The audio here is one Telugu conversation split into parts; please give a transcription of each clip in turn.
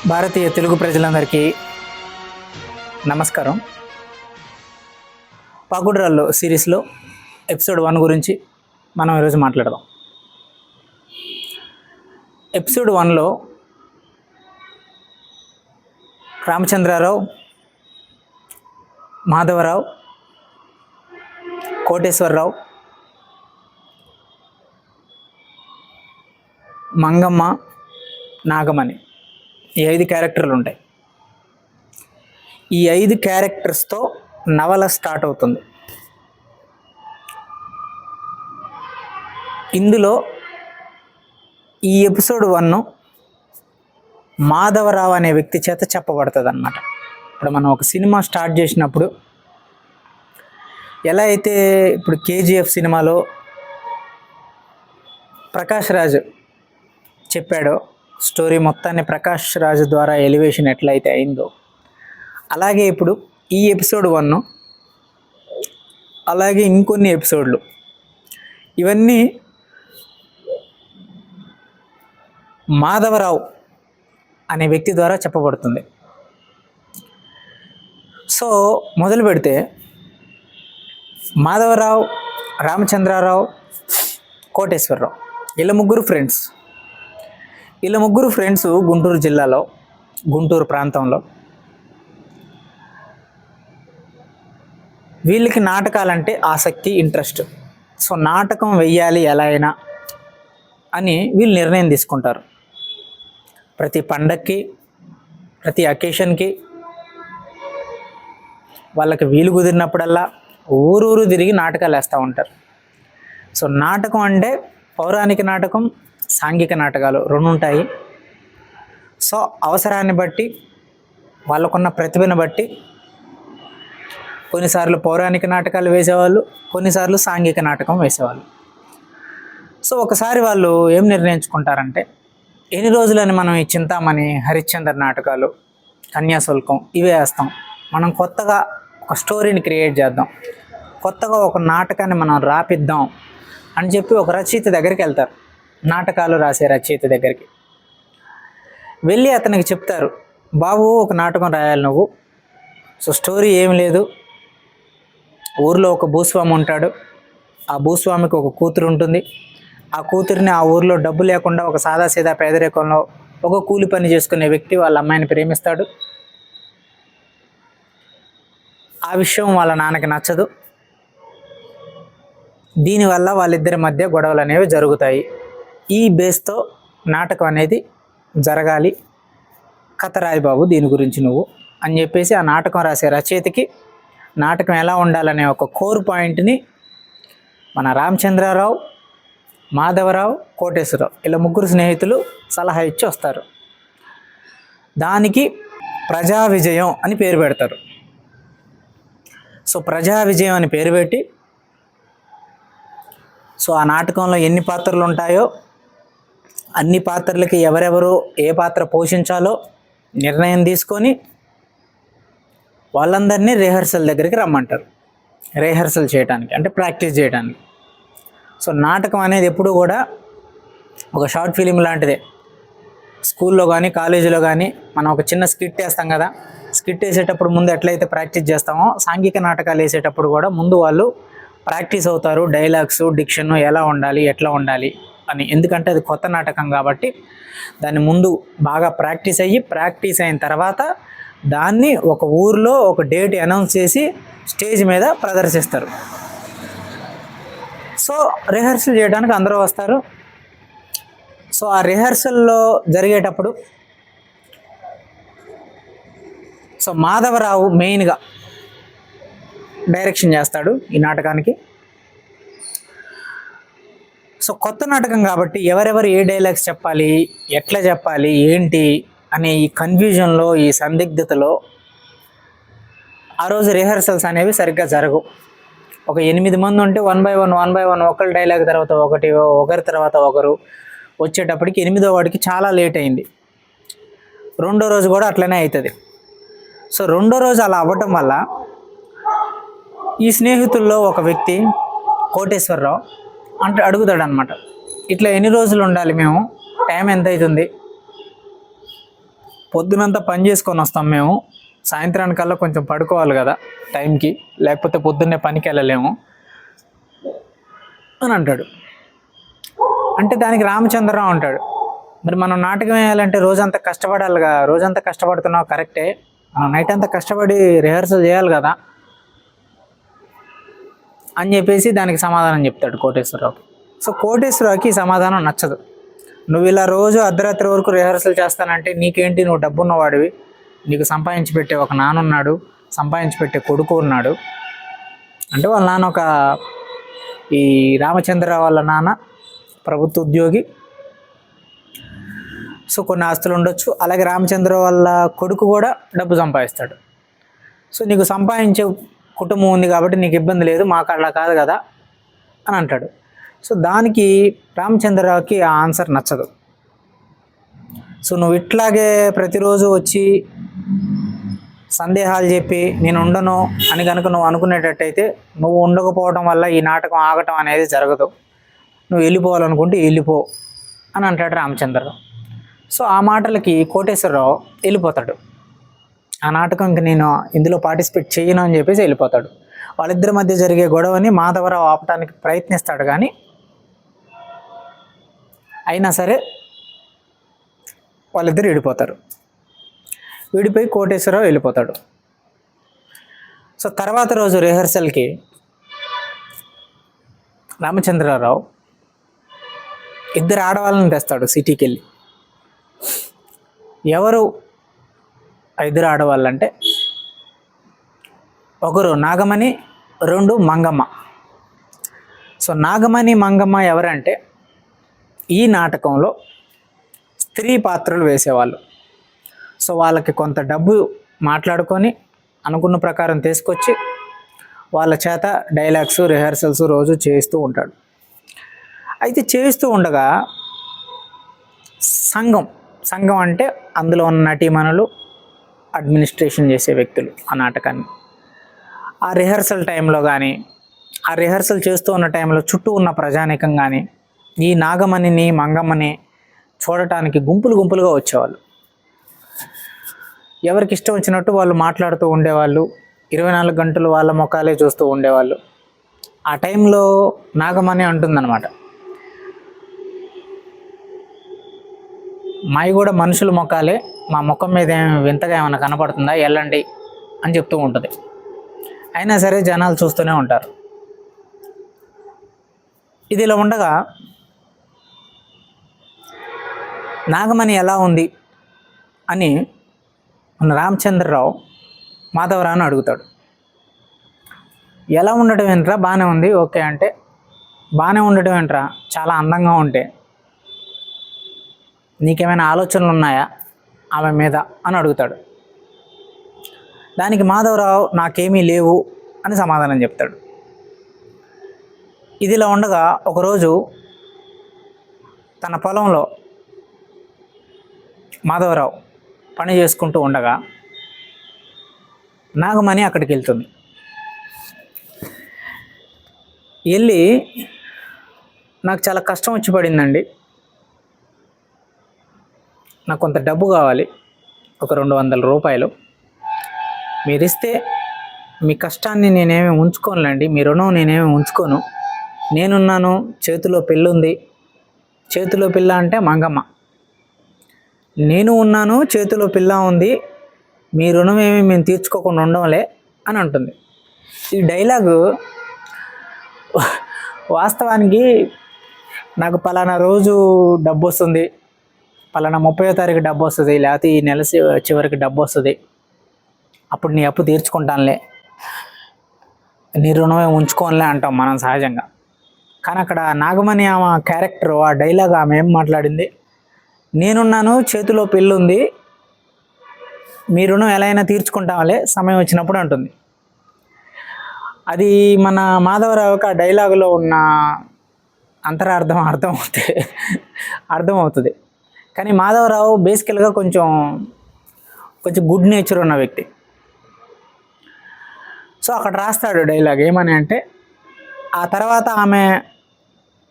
భారతీయ తెలుగు ప్రజలందరికీ నమస్కారం. పాకుడురాళ్ళు సిరీస్లో ఎపిసోడ్ 1 గురించి మనం ఈరోజు మాట్లాడదాం. ఎపిసోడ్ 1లో రామచంద్రారావు, మాధవరావు, కోటేశ్వరరావు, మంగమ్మ, నాగమణి ఈ 5 క్యారెక్టర్లు ఉంటాయి. ఈ 5 క్యారెక్టర్స్తో నవల స్టార్ట్ అవుతుంది. ఇందులో ఈ ఎపిసోడ్ 1 మాధవరావు అనే వ్యక్తి చేత చెప్పబడుతుంది అన్నమాట. ఇప్పుడు మనం ఒక సినిమా స్టార్ట్ చేసినప్పుడు ఎలా అయితే ఇప్పుడు కేజీఎఫ్ సినిమాలో ప్రకాష్ రాజ్ చెప్పాడో స్టోరీ మొత్తాన్ని ప్రకాష్ రాజ్ ద్వారా ఎలివేషన్ ఎట్లయితే అయిందో, అలాగే ఇప్పుడు ఈ ఎపిసోడ్ 1 అలాగే ఇంకొన్ని ఎపిసోడ్లు ఇవన్నీ మాధవరావు అనే వ్యక్తి ద్వారా చెప్పబడుతుంది. సో మొదలు పెడితే మాధవరావు, రామచంద్రారావు, కోటేశ్వరరావు వీళ్ళ ముగ్గురు ఫ్రెండ్స్ గుంటూరు జిల్లాలో, గుంటూరు ప్రాంతంలో. వీళ్ళకి నాటకాలంటే ఆసక్తి, ఇంట్రెస్ట్. సో నాటకం వెయ్యాలి ఎలా అయినా అని వీళ్ళు నిర్ణయం తీసుకుంటారు. ప్రతి పండక్కి, ప్రతి అకేషన్కి వాళ్ళకి వీలు కుదిరినప్పుడల్లా ఊరూరు తిరిగి నాటకాలు వేస్తూ ఉంటారు. సో నాటకం అంటే పౌరాణిక నాటకం, సాంఘిక నాటకాలు 2 ఉంటాయి. సో అవసరాన్ని బట్టి, వాళ్ళకున్న ప్రతిభను బట్టి కొన్నిసార్లు పౌరాణిక నాటకాలు వేసేవాళ్ళు, కొన్నిసార్లు సాంఘిక నాటకం వేసేవాళ్ళు. సో ఒకసారి వాళ్ళు ఏం నిర్ణయించుకుంటారంటే, ఎన్ని రోజులని మనం ఈ చింతామణి, హరిశ్చంద్ర నాటకాలు, కన్యాశుల్కం ఇవే వేస్తాం, మనం కొత్తగా ఒక స్టోరీని క్రియేట్ చేద్దాం, కొత్తగా ఒక నాటకాన్ని మనం రాపిద్దాం అని చెప్పి ఒక రచయిత దగ్గరికి వెళ్తారు. నాటకాలు రాసే రచయిత దగ్గరికి వెళ్ళి అతనికి చెప్తారు, బాబు ఒక నాటకం రాయాలి నువ్వు. సో స్టోరీ ఏం లేదు, ఊర్లో ఒక భూస్వామి ఉంటాడు, ఆ భూస్వామికి ఒక కూతురు ఉంటుంది. ఆ కూతురిని ఆ ఊర్లో డబ్బు లేకుండా ఒక సాదాసీదా పేదరికంలో ఒక కూలి పని చేసుకునే వ్యక్తి వాళ్ళ అమ్మాయిని ప్రేమిస్తాడు. ఆ విషయం వాళ్ళ నాన్నకి నచ్చదు. దీనివల్ల వాళ్ళిద్దరి మధ్య గొడవలు అనేవి జరుగుతాయి. ఈ బేస్తో నాటకం అనేది జరగాలి, కథ రాయి బాబు దీని గురించి నువ్వు అని చెప్పేసి ఆ నాటకం రాసే రచయితకి నాటకం ఎలా ఉండాలనే ఒక కోర్ పాయింట్ని మన రామచంద్రారావు, మాధవరావు, కోటేశ్వరరావు ఇలా ముగ్గురు స్నేహితులు సలహా ఇచ్చి వస్తారు. దానికి ప్రజా విజయం అని పేరు పెడతారు. సో ప్రజా విజయం అని పేరు పెట్టి, సో ఆ నాటకంలో ఎన్ని పాత్రలు ఉంటాయో అన్ని పాత్రలకి ఎవరెవరు ఏ పాత్ర పోషించాలో నిర్ణయం తీసుకొని వాళ్ళందరినీ రిహర్సల్ దగ్గరికి రమ్మంటారు. రిహర్సల్ చేయడానికి అంటే ప్రాక్టీస్ చేయడానికి. సో నాటకం అనేది ఎప్పుడు కూడా ఒక షార్ట్ ఫిలిం లాంటిదే. స్కూల్లో కానీ కాలేజీలో కానీ మనం ఒక చిన్న స్కిట్ వేస్తాం కదా, స్కిట్ వేసేటప్పుడు ముందు ఎట్లయితే ప్రాక్టీస్ చేస్తామో సాంఘిక నాటకాలు వేసేటప్పుడు కూడా ముందు వాళ్ళు ప్రాక్టీస్ అవుతారు. డైలాగ్స్, డిక్షన్ ఎలా ఉండాలి, ఎట్లా ఉండాలి అని. ఎందుకంటే అది కొత్త నాటకం కాబట్టి దాన్ని ముందు బాగా ప్రాక్టీస్ అయిన తర్వాత దాన్ని ఒక ఊర్లో ఒక డేట్ అనౌన్స్ చేసి స్టేజ్ మీద ప్రదర్శిస్తారు. సో రిహర్సల్ చేయడానికి అందరూ వస్తారు. సో ఆ రిహర్సల్లో జరిగేటప్పుడు సో మాధవరావు మెయిన్గా డైరెక్షన్ చేస్తాడు ఈ నాటకానికి. సో కొత్త నాటకం కాబట్టి ఎవరెవరు ఏ డైలాగ్స్ చెప్పాలి, ఎట్లా చెప్పాలి, ఏంటి అనే ఈ కన్ఫ్యూజన్లో, ఈ సందిగ్ధతలో ఆ రోజు రిహర్సల్స్ అనేవి సరిగ్గా జరగవు. ఒక 8 మంది ఉంటే 1 by 1 ఒకరి డైలాగ్ తర్వాత ఒకరి తర్వాత ఒకరు వచ్చేటప్పటికి 8వ వాడికి చాలా లేట్ అయింది. 2వ రోజు కూడా అట్లనే అవుతుంది. సో 2వ రోజు అలా అవ్వటం వల్ల ఈ స్నేహితుల్లో ఒక వ్యక్తి కోటేశ్వరరావు అంటే అడుగుతాడు అనమాట, ఇట్లా ఎన్ని రోజులు ఉండాలి మేము, టైం ఎంత అవుతుంది పొద్దునంతా పని చేసుకొని వస్తాం మేము, సాయంత్రానికల్లా కొంచెం పడుకోవాలి కదా టైంకి, లేకపోతే పొద్దున్నే పనికి వెళ్ళలేము అని అంటాడు. అంటే దానికి రామచంద్రరావు అంటాడు, మరి మనం నాటకం వేయాలంటే రోజంతా కష్టపడాలిగా, రోజంతా కష్టపడుతున్నావు కరెక్టే, మనం నైట్ అంతా కష్టపడి రిహార్సల్ చేయాలి కదా అని చెప్పేసి దానికి సమాధానం చెప్తాడు కోటేశ్వరరావుకి. సో కోటేశ్వరరావుకి ఈ సమాధానం నచ్చదు. నువ్వు ఇలా రోజు అర్ధరాత్రి వరకు రిహార్సల్ చేస్తానంటే నీకేంటి, నువ్వు డబ్బున్నవాడివి, నీకు సంపాదించి పెట్టే ఒక నాన్న ఉన్నాడు, సంపాదించి పెట్టే కొడుకు ఉన్నాడు. అంటే వాళ్ళ నాన్న ఒక, ఈ రామచంద్రరావు వాళ్ళ నాన్న ప్రభుత్వ ఉద్యోగి, సో కొన్ని ఆస్తులు ఉండొచ్చు. అలాగే రామచంద్ర వాళ్ళ కొడుకు కూడా డబ్బు సంపాదిస్తాడు. సో నీకు సంపాదించే కుటుంబం ఉంది కాబట్టి నీకు ఇబ్బంది లేదు, మాకు అలా కాదు కదా అని అంటాడు. సో దానికి రామచంద్రరావుకి ఆ ఆన్సర్ నచ్చదు. సో నువ్వు ఇట్లాగే ప్రతిరోజు వచ్చి సందేహాలు చెప్పి నేను ఉండను అని కనుక నువ్వు అనుకునేటట్టయితే, నువ్వు ఉండకపోవడం వల్ల ఈ నాటకం ఆగటం అనేది జరగదు, నువ్వు వెళ్ళిపోవాలనుకుంటే వెళ్ళిపో అని అంటాడు రామచంద్రరావు. సో ఆ మాటలకి కోటేశ్వరరావు వెళ్ళిపోతాడు. ఆ నాటకం ఇంక నేను ఇందులో పార్టిసిపేట్ చేయను అని చెప్పేసి వెళ్ళిపోతాడు. వాళ్ళిద్దరి మధ్య జరిగే గొడవని మాధవరావు ఆపటానికి ప్రయత్నిస్తాడు, కానీ అయినా సరే వాళ్ళిద్దరు విడిపోతారు. విడిపోయి కోటేశ్వరరావు వెళ్ళిపోతాడు. సో తర్వాత రోజు రిహర్సల్కి రామచంద్రరావు ఇద్దరు ఆడవాళ్ళని తెస్తాడు సిటీకి వెళ్ళి. ఎవరు ఆ ఇద్దరు ఆడవాళ్ళు అంటే, ఒకరు నాగమణి, రెండు మంగమ్మ. సో నాగమణి మంగమ్మ ఎవరంటే ఈ నాటకంలో స్త్రీ పాత్రలు వేసేవాళ్ళు. సో వాళ్ళకి కొంత డబ్బు మాట్లాడుకొని అనుకున్న ప్రకారం తీసుకొచ్చి వాళ్ళ చేత డైలాగ్స్ రిహార్సల్స్ రోజు చేస్తూ ఉంటాడు. అయితే చేస్తూ ఉండగా సంఘం అంటే అందులో ఉన్న నటీమణులు, అడ్మినిస్ట్రేషన్ చేసే వ్యక్తులు ఆ నాటకాన్ని, ఆ రిహార్సల్ టైంలో కానీ, ఆ రిహార్సల్ చేస్తూ ఉన్న టైంలో చుట్టూ ఉన్న ప్రజానీకం కానీ ఈ నాగమణిని మంగమ్మని చూడటానికి గుంపులుగా వచ్చేవాళ్ళు. ఎవరికి ఇష్టం వచ్చినట్టు వాళ్ళు మాట్లాడుతూ ఉండేవాళ్ళు, 24 గంటలు వాళ్ళ ముఖాలే చూస్తూ ఉండేవాళ్ళు. ఆ టైంలో నాగమణి అంటుందన్నమాట, మావి కూడా మనుషుల ముఖాలే, మా ముఖం మీద వింతగా ఏమైనా కనపడుతుందా, వెళ్ళండి అని చెప్తూ ఉంటుంది. అయినా సరే జనాలు చూస్తూనే ఉంటారు. ఇది ఇలా ఉండగా నాగమణి ఎలా ఉంది అని రామచంద్రరావు మాధవరావుని అడుగుతాడు. ఎలా ఉండటం ఏంట్రా, బాగానే ఉంది ఓకే అంటే, బాగానే ఉండటం ఏంట్రా, చాలా అందంగా ఉంటే నీకేమైనా ఆలోచనలు ఉన్నాయా ఆమె మీద అని అడుగుతాడు. దానికి మాధవరావు నాకేమీ లేవు అని సమాధానం చెప్తాడు. ఇదిలా ఉండగా ఒకరోజు తన పొలంలో మాధవరావు పని చేసుకుంటూ ఉండగా నాగమణి అక్కడికి వెళ్తుంది. వెళ్ళి, నాకు చాలా కష్టం వచ్చి పడిందండి, నాకు కొంత డబ్బు కావాలి, ఒక 200 రూపాయలు మీరు ఇస్తే మీ కష్టాన్ని నేనేమి ఉంచుకోనులేండి, మీ రుణం నేనేమి ఉంచుకోను, నేనున్నాను, చేతిలో పిల్ల ఉంది, చేతిలో పిల్ల అంటే మంగమ్మ, నేను ఉన్నాను, చేతిలో పిల్ల ఉంది, మీ రుణం ఏమి మేము తీర్చుకోకుండా ఉండవులే అని అంటుంది. ఈ డైలాగు వాస్తవానికి నాకు పలానా రోజు డబ్బు వస్తుంది, పలానా 30వ తారీఖు డబ్బు వస్తుంది, లేకపోతే ఈ నెల చివరికి డబ్బు వస్తుంది, అప్పుడు నీ అప్పు తీర్చుకుంటానులే, నీ రుణమే ఉంచుకోనులే అంటాం మనం సహజంగా. కానీ అక్కడ నాగమణి ఆమె క్యారెక్టర్, ఆ డైలాగ్ ఆమె ఏం మాట్లాడింది, నేనున్నాను, చేతిలో పెళ్ళి ఉంది, మీ రుణం ఎలా అయినా తీర్చుకుంటాంలే సమయం వచ్చినప్పుడు అంటుంది. అది మన మాధవరావుకి ఆ డైలాగులో ఉన్న అంతరార్థం అర్థమవుతుంది. కానీ మాధవరావు బేసికల్గా కొంచెం గుడ్ నేచర్ ఉన్న వ్యక్తి. సో అక్కడ రాస్తాడు డైలాగ్ ఏమని అంటే, ఆ తర్వాత ఆమె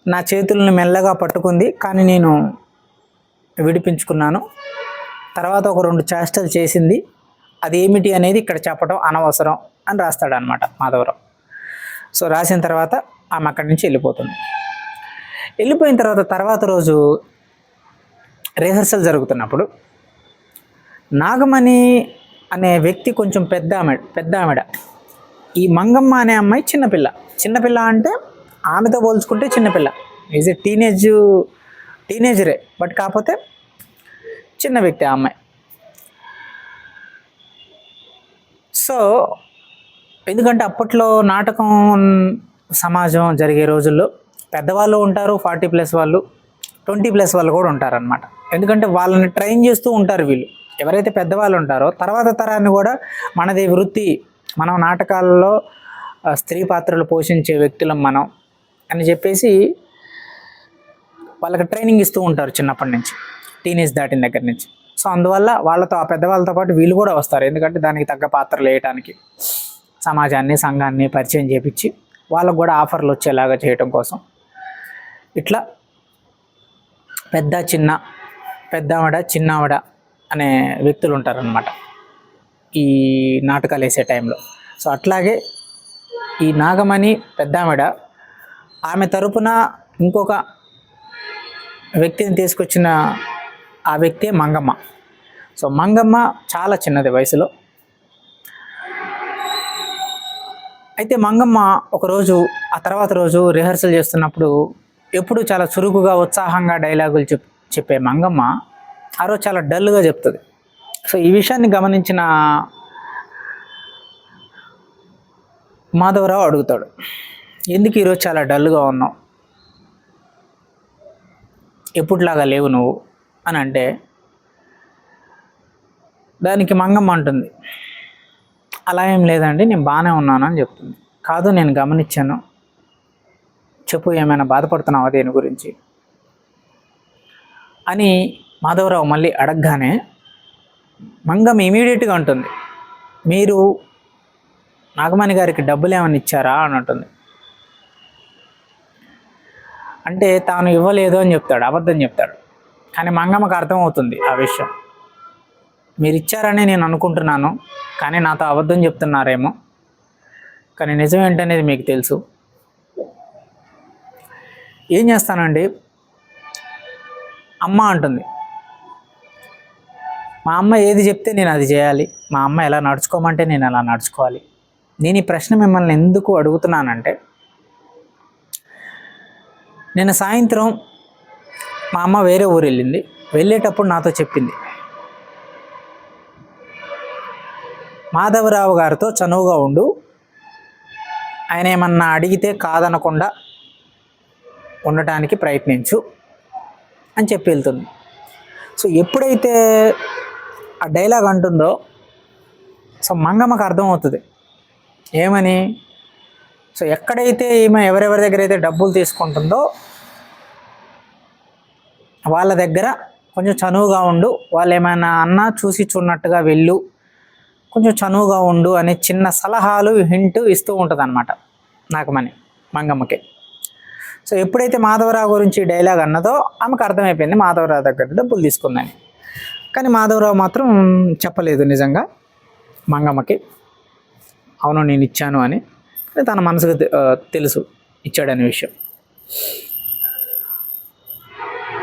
నా చేతులను మెల్లగా పట్టుకుంది, కానీ నేను విడిపించుకున్నాను, తర్వాత ఒక 2 చేష్టలు చేసింది, అది ఏమిటి అనేది ఇక్కడ చెప్పడం అనవసరం అని రాస్తాడు అనమాట మాధవరావు. సో రాసిన తర్వాత ఆమె అక్కడి నుంచి వెళ్ళిపోతుంది. వెళ్ళిపోయిన తర్వాత రోజు రిహర్సల్ జరుగుతున్నప్పుడు నాగమణి అనే వ్యక్తి కొంచెం పెద్ద ఆమెడ. ఈ మంగమ్మ అనే అమ్మాయి చిన్నపిల్ల అంటే ఆమెతో పోల్చుకుంటే చిన్నపిల్ల. ఈజ్ ఏ టీనేజరే, బట్ కాకపోతే చిన్న వ్యక్తి ఆ అమ్మాయి. సో ఎందుకంటే అప్పట్లో నాటకం సమాజం జరిగే రోజుల్లో పెద్దవాళ్ళు ఉంటారు, 40+ వాళ్ళు, 20+ వాళ్ళు కూడా ఉంటారనమాట. ఎందుకంటే వాళ్ళని ట్రైన్ చేస్తూ ఉంటారు వీళ్ళు. ఎవరైతే పెద్దవాళ్ళు ఉంటారో తర్వాత తరాన్ని కూడా మనది వృత్తి, మనం నాటకాలలో స్త్రీ పాత్రలు పోషించే వ్యక్తులం మనం అని చెప్పేసి వాళ్ళకి ట్రైనింగ్ ఇస్తూ ఉంటారు చిన్నప్పటి నుంచి, టీనేజ్ దాటిన దగ్గర నుంచి. సో అందువల్ల వాళ్ళతో, ఆ పెద్దవాళ్ళతో పాటు వీళ్ళు కూడా వస్తారు. ఎందుకంటే దానికి తగ్గ పాత్రలు వేయటానికి సమాజాన్ని, సంఘాన్ని పరిచయం చేపించి వాళ్ళకు కూడా ఆఫర్లు వచ్చేలాగా చేయటం కోసం ఇట్లా పెద్దావిడ చిన్నావిడ అనే వ్యక్తులు ఉంటారనమాట ఈ నాటకాలు వేసే టైంలో. సో అట్లాగే ఈ నాగమణి పెద్దావిడ, ఆమె తరపున ఇంకొక వ్యక్తిని తీసుకొచ్చిన ఆ వ్యక్తే మంగమ్మ. సో మంగమ్మ చాలా చిన్నది వయసులో. అయితే మంగమ్మ ఒకరోజు, ఆ తర్వాత రోజు రిహర్సల్ చేస్తున్నప్పుడు ఎప్పుడు చాలా చురుకుగా, ఉత్సాహంగా డైలాగులు చెప్పే మంగమ్మ ఆ రోజు చాలా డల్గా చెప్తుంది. సో ఈ విషయాన్ని గమనించిన మాధవరావు అడుగుతాడు, ఎందుకు ఈరోజు చాలా డల్గా ఉన్నావు, ఎప్పుడులాగా లేవు నువ్వు అని అంటే, దానికి మంగమ్మ అంటుంది, అలా ఏం లేదండి, నేను బాగానే ఉన్నాను అని చెప్తుంది. కాదు, నేను గమనించాను, చెప్పు, ఏమైనా బాధపడుతున్నావా దేని గురించి అని మాధవరావు మళ్ళీ అడగగానే మంగమ్మ ఇమీడియట్గా అంటుంది, మీరు నాగమణి గారికి డబ్బులు ఏమైనా ఇచ్చారా అని అంటుంది. అంటే తాను ఇవ్వలేదు అని చెప్తాడు, అబద్ధం చెప్తాడు. కానీ మంగమ్మకు అర్థమవుతుంది ఆ విషయం. మీరు ఇచ్చారని నేను అనుకుంటున్నాను, కానీ నాతో అబద్ధం చెప్తున్నారేమో, కానీ నిజం ఏంటనేది మీకు తెలుసు. ఏం చేస్తానండి, అమ్మ అంటుంది, మా అమ్మ ఏది చెప్తే నేను అది చేయాలి, మా అమ్మ ఎలా నడుచుకోమంటే నేను అలా నడుచుకోవాలి. నేను ఈ ప్రశ్న మిమ్మల్ని ఎందుకు అడుగుతున్నానంటే, నిన్న సాయంత్రం మా అమ్మ వేరే ఊరు వెళ్ళింది. వెళ్ళేటప్పుడు నాతో చెప్పింది, మాధవరావు గారితో చనువుగా ఉండు, ఆయన ఏమన్నా అడిగితే కాదనకుండా ఉండటానికి ప్రయత్నించు అని చెప్పి వెళ్తుంది. సో ఎప్పుడైతే ఆ డైలాగ్ అంటుందో, సో మంగమ్మకు అర్థమవుతుంది ఏమని. సో ఎక్కడైతే ఈమె ఎవరెవరి దగ్గర అయితే డబ్బులు తీసుకుంటుందో వాళ్ళ దగ్గర కొంచెం చనువుగా ఉండు, వాళ్ళు ఏమైనా అన్నా చూసి చూడనట్టుగా వెళ్ళు, కొంచెం చనువుగా ఉండు అనే చిన్న సలహాలు, హింట్ ఇస్తూ ఉంటుంది అనమాట నాగమణి మంగమ్మకి. సో ఎప్పుడైతే మాధవరావు గురించి డైలాగ్ అన్నదో ఆమెకు అర్థమైపోయింది మాధవరావు దగ్గర డబ్బులు తీసుకుందని. కానీ మాధవరావు మాత్రం చెప్పలేదు నిజంగా మంగమ్మకి, అవును నేను ఇచ్చాను అని. తన మనసుకు తెలుసు ఇచ్చాడనే విషయం.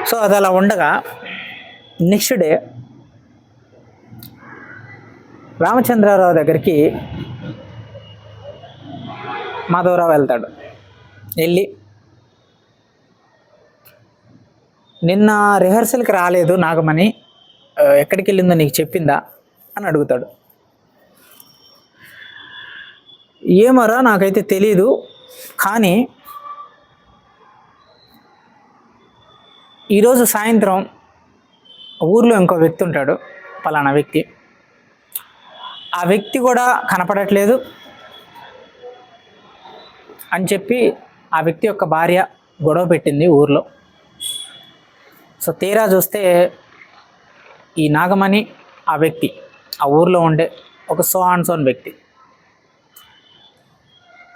సో అది అలా ఉండగా నెక్స్ట్ డే రామచంద్రరావు దగ్గరికి మాధవరావు వెళ్తాడు. వెళ్ళి, నిన్న రిహర్సల్కి రాలేదు నాగమణి, ఎక్కడికి వెళ్ళిందో నీకు చెప్పిందా అని అడుగుతాడు. ఏమరా నాకైతే తెలీదు, కానీ ఈరోజు సాయంత్రం ఊర్లో ఇంకో వ్యక్తి ఉంటాడు, పలానా వ్యక్తి, ఆ వ్యక్తి కూడా కనపడట్లేదు అని చెప్పి ఆ వ్యక్తి యొక్క భార్య గొడవ పెట్టింది ఊర్లో. సో తీరా చూస్తే ఈ నాగమణి ఆ వ్యక్తి, ఆ ఊర్లో ఉండే ఒక సోన్ వ్యక్తి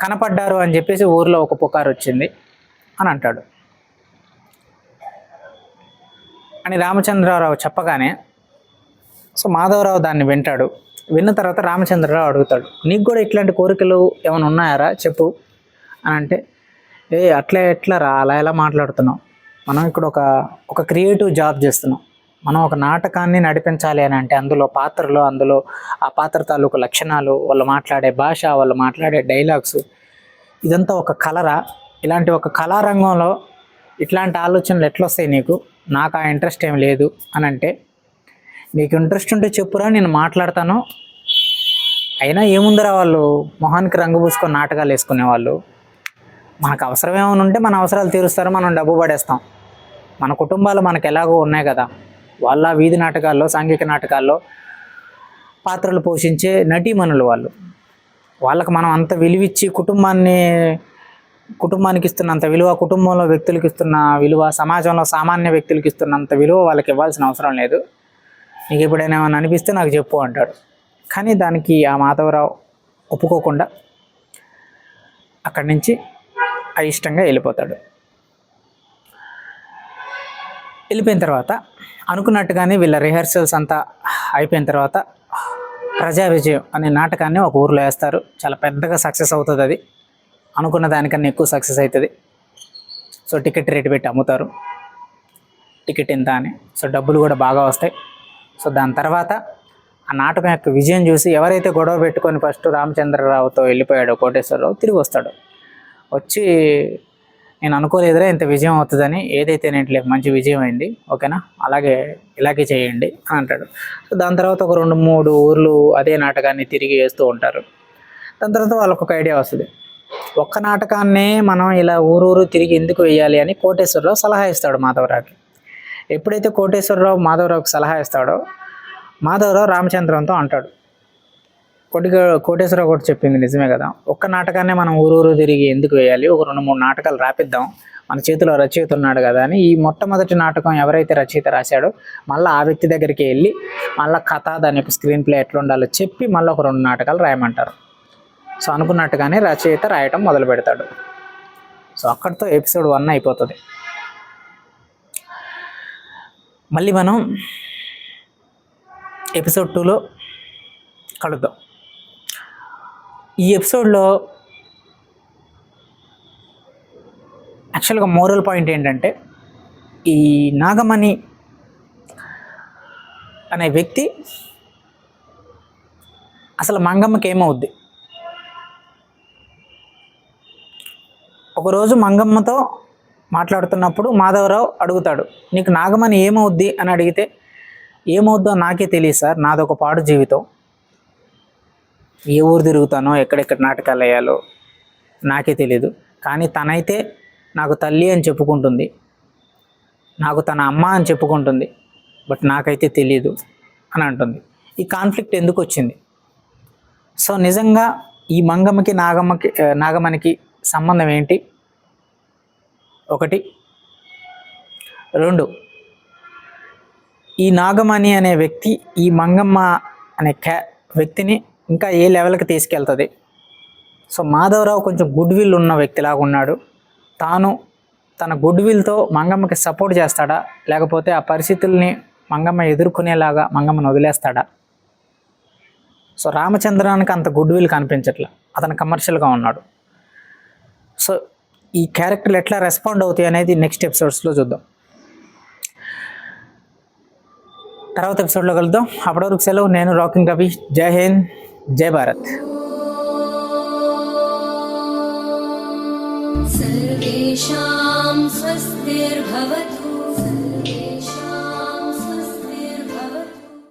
కనపడ్డారు అని చెప్పేసి ఊర్లో ఒక పుకారు వచ్చింది అని అంటాడు. అని రామచంద్రరావు చెప్పగానే సో మాధవరావు దాన్ని వింటాడు. విన్న తర్వాత రామచంద్రరావు అడుగుతాడు, నీకు కూడా ఇట్లాంటి కోరికలు ఏమైనా ఉన్నాయారా చెప్పు అని అంటే, అట్లా ఎట్లా రా, అలా ఎలా మాట్లాడుతున్నావు, మనం ఇక్కడ ఒక క్రియేటివ్ జాబ్ చేస్తున్నాం, మనం ఒక నాటకాన్ని నడిపించాలి అని అంటే అందులో పాత్రలు, అందులో ఆ పాత్ర తాలూకు లక్షణాలు, వాళ్ళు మాట్లాడే భాష, వాళ్ళు మాట్లాడే డైలాగ్స్, ఇదంతా ఒక కలరా, ఇలాంటి ఒక కళారంగంలో ఇట్లాంటి ఆలోచనలు ఎట్లొస్తాయి నీకు, నాకు ఆ ఇంట్రెస్ట్ ఏం లేదు అని అంటే, నీకు ఇంట్రెస్ట్ ఉంటే చెప్పురా నేను మాట్లాడతాను, అయినా ఏముందిరా వాళ్ళు మొహానికి రంగు పూసుకొని నాటకాలు వేసుకునేవాళ్ళు, మనకు అవసరం ఏమైనా ఉంటే మన అవసరాలు తీరుస్తారు, మనం డబ్బు పడేస్తాం, మన కుటుంబాలు మనకు ఎలాగో ఉన్నాయి కదా, వాళ్ళ వీధి నాటకాల్లో, సాంఘిక నాటకాల్లో పాత్రలు పోషించే నటీమణులు వాళ్ళు, వాళ్ళకి మనం అంత విలువిచ్చి కుటుంబానికి ఇస్తున్నంత విలువ, కుటుంబంలో వ్యక్తులకి ఇస్తున్న విలువ, సమాజంలో సామాన్య వ్యక్తులకి ఇస్తున్నంత విలువ వాళ్ళకి ఇవ్వాల్సిన అవసరం లేదు, నీకు ఎప్పుడైనా ఏమైనా అనిపిస్తే నాకు చెప్పు అంటాడు. కానీ దానికి ఆ మాధవరావు ఒప్పుకోకుండా అక్కడి నుంచి అయిష్టంగా వెళ్ళిపోతాడు. వెళ్ళిపోయిన తర్వాత అనుకున్నట్టుగానే వీళ్ళ రిహర్సల్స్ అంతా అయిపోయిన తర్వాత ప్రజా విజయం అనే నాటకాన్ని ఒక ఊర్లో వేస్తారు. చాలా పెద్దగా సక్సెస్ అవుతుంది, అది అనుకున్న దానికన్నా ఎక్కువ సక్సెస్ అవుతుంది. సో టికెట్ రేటు పెట్టి అమ్ముతారు, టికెట్ ఎంత అని. సో డబ్బులు కూడా బాగా వస్తాయి. సో దాని తర్వాత ఆ నాటకం యొక్క విజయం చూసి ఎవరైతే గొడవ పెట్టుకొని ఫస్ట్ రామచంద్రరావుతో వెళ్ళిపోయాడో కోటేశ్వరరావు తిరిగి వస్తాడు. వచ్చి, నేను అనుకోలేదురా ఇంత విజయం అవుతుందని, ఏదైతే నేను మంచి విజయం అయింది, ఓకేనా, ఇలాగే చేయండి అని అంటాడు. సో దాని తర్వాత ఒక 2-3 ఊర్లు అదే నాటకాన్ని తిరిగి వేస్తూ ఉంటారు. దాని తర్వాత వాళ్ళకు ఒక ఐడియా వస్తుంది, ఒక్క నాటకాన్నే మనం ఇలా ఊరూరు తిరిగి ఎందుకు వేయాలి అని కోటేశ్వరరావు సలహా ఇస్తాడు మాధవరావుకి. ఎప్పుడైతే కోటేశ్వరరావు మాధవరావుకి సలహా ఇస్తాడో, మాధవరావు రామచంద్రంతో అంటాడు, కోటేశ్వరరావు కూడా చెప్పింది నిజమే కదా, ఒక్క నాటకాన్నే మనం ఊరూరు తిరిగి ఎందుకు వేయాలి, ఒక 2-3 నాటకాలు రాపిద్దాం, మన చేతిలో రచయిత ఉన్నాడు కదా అని ఈ మొట్టమొదటి నాటకం ఎవరైతే రచయిత రాశాడో మళ్ళీ ఆ వ్యక్తి దగ్గరికి వెళ్ళి మళ్ళీ కథ, దాని యొక్క స్క్రీన్ ప్లే ఎట్లా ఉండాలో చెప్పి మళ్ళీ ఒక 2 నాటకాలు రాయమంటారు. సో అనుకున్నట్టుగానే రచయిత రాయటం మొదలు పెడతాడు. సో అక్కడితో ఎపిసోడ్ 1 అయిపోతుంది. మళ్ళీ మనం ఎపిసోడ్ 2లో కలుద్దాం. ఈ ఎపిసోడ్లో యాక్చువల్గా మోరల్ పాయింట్ ఏంటంటే, ఈ నాగమణి అనే వ్యక్తి అసలు మంగమ్మకి ఏమవుద్ది. ఒకరోజు మంగమ్మతో మాట్లాడుతున్నప్పుడు మాధవరావు అడుగుతాడు, నీకు నాగమణి ఏమవుద్ది అని అడిగితే, ఏమవుద్దో నాకే తెలియదు సార్, నాదొక పాడు జీవితం, ఏ ఊరు తిరుగుతానో ఎక్కడెక్కడ నాటకాలు వేయాలో నాకే తెలీదు, కానీ తనైతే నాకు తల్లి అని చెప్పుకుంటుంది, నాకు తన అమ్మ అని చెప్పుకుంటుంది, బట్ నాకైతే తెలీదు అని అంటుంది. ఈ కాన్ఫ్లిక్ట్ ఎందుకు వచ్చింది? సో నిజంగా ఈ మంగమ్మకి నాగమణికి సంబంధం ఏంటి? 1. 2, ఈ నాగమణి అనే వ్యక్తి ఈ మంగమ్మ అనే వ్యక్తిని ఇంకా ఏ లెవెల్కి తీసుకెళ్తుంది? సో మాధవరావు కొంచెం గుడ్ విల్ ఉన్న వ్యక్తిలాగా ఉన్నాడు, తాను తన గుడ్ విల్తో మంగమ్మకి సపోర్ట్ చేస్తాడా, లేకపోతే ఆ పరిస్థితుల్ని మంగమ్మ ఎదుర్కొనేలాగా మంగమ్మను వదిలేస్తాడా? సో రామచంద్రానికి అంత గుడ్ విల్ కనిపించట్లా, అతను కమర్షియల్గా ఉన్నాడు. సో ఈ క్యారెక్టర్లు ఎట్లా రెస్పాండ్ అవుతాయి అనేది నెక్స్ట్ ఎపిసోడ్స్లో చూద్దాం. తర్వాత ఎపిసోడ్లో కలుద్దాం. అప్పటివరకు సెలవు. నేను రాకింగ్ రవి. జై హింద్, జై భారత్. सर्वेषां स्वस्तिर्भवतु.